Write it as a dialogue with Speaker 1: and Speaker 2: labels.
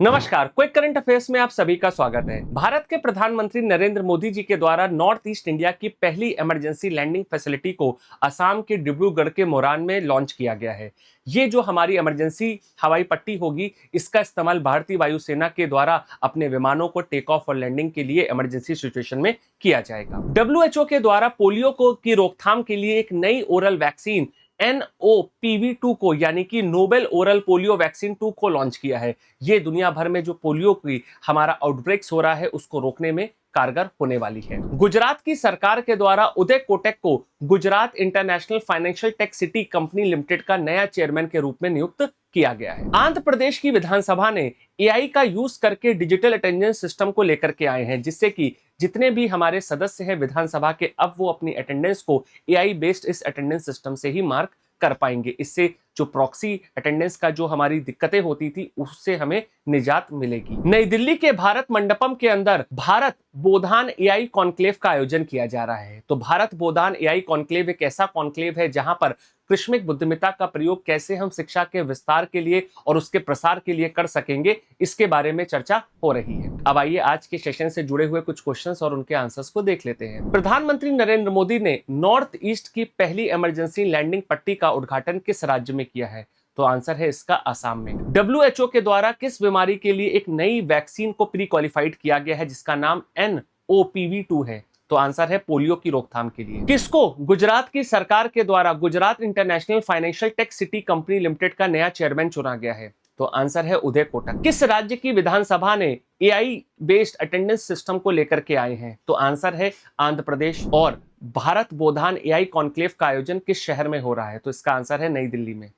Speaker 1: नमस्कार, quick current affairs में आप सभी का स्वागत है। भारत के प्रधानमंत्री नरेंद्र मोदी जी के द्वारा नॉर्थ ईस्ट इंडिया की पहली इमरजेंसी लैंडिंग फैसिलिटी को असम के डिब्रूगढ़ के मोरान में लॉन्च किया गया है। ये जो हमारी इमरजेंसी हवाई पट्टी होगी, इसका इस्तेमाल भारतीय वायुसेना के द्वारा अपने विमानों को टेक ऑफ और लैंडिंग के लिए इमरजेंसी सिचुएशन में किया जाएगा। डब्ल्यूएचओ के द्वारा पोलियो की रोकथाम के लिए एक नई ओरल वैक्सीन NOPV2 को यानी कि नोबेल ओरल पोलियो वैक्सीन 2 को लॉन्च किया है। ये दुनिया भर में जो पोलियो की हमारा आउटब्रेक्स हो रहा है उसको रोकने में कारगर होने वाली है। गुजरात की सरकार के द्वारा उदय कोटक को Gujarat international financial tech city company limited का नया चेयरमैन के रूप में नियुक्त किया गया है। आंध्र प्रदेश की विधानसभा ने AI का यूज करके डिजिटल अटेंडेंस सिस्टम को लेकर के आए हैं, जिससे कि जितने भी हमारे सदस्य हैं विधानसभा के, अब वो अपनी अटेंडेंस को AI बेस्ड इस अटेंडेंस सिस्टम से ही मार्क कर पाएंगे। इससे जो प्रॉक्सी अटेंडेंस का जो हमारी दिक्कतें होती थी उससे हमें निजात मिलेगी। नई दिल्ली के भारत मंडपम के अंदर भारत बोधान AI कॉन्क्लेव का आयोजन किया जा रहा है। तो भारत बोधान AI कॉन्क्लेव एक ऐसा कॉन्क्लेव है जहां पर कृष्णिक बुद्धिमत्ता का प्रयोग कैसे हम शिक्षा के विस्तार के लिए और उसके प्रसार के लिए कर सकेंगे, इसके बारे में चर्चा हो रही है। अब आइए आज के सेशन से जुड़े हुए कुछ क्वेश्चंस और उनके आंसर्स को देख लेते हैं। प्रधानमंत्री नरेंद्र मोदी ने नॉर्थ ईस्ट की पहली इमरजेंसी लैंडिंग पट्टी का उद्घाटन किस राज्य में किया है? तो आंसर है इसका असम में। डब्ल्यूएचओ के द्वारा किस बीमारी के लिए एक नई वैक्सीन को प्री क्वालिफाइड किया गया है जिसका नाम NOPV2 है? तो आंसर है पोलियो की रोकथाम के लिए। किसको गुजरात की सरकार के द्वारा Gujarat international financial tech city company limited का नया चेयरमैन चुना गया है? तो आंसर है उदय कोटक। किस राज्य की विधानसभा ने AI बेस्ड अटेंडेंस सिस्टम को लेकर के आए हैं? तो आंसर है आंध्र प्रदेश। और भारत बोधान AI कॉन्क्लेव का आयोजन किस शहर में हो रहा है? तो इसका आंसर है नई दिल्ली में।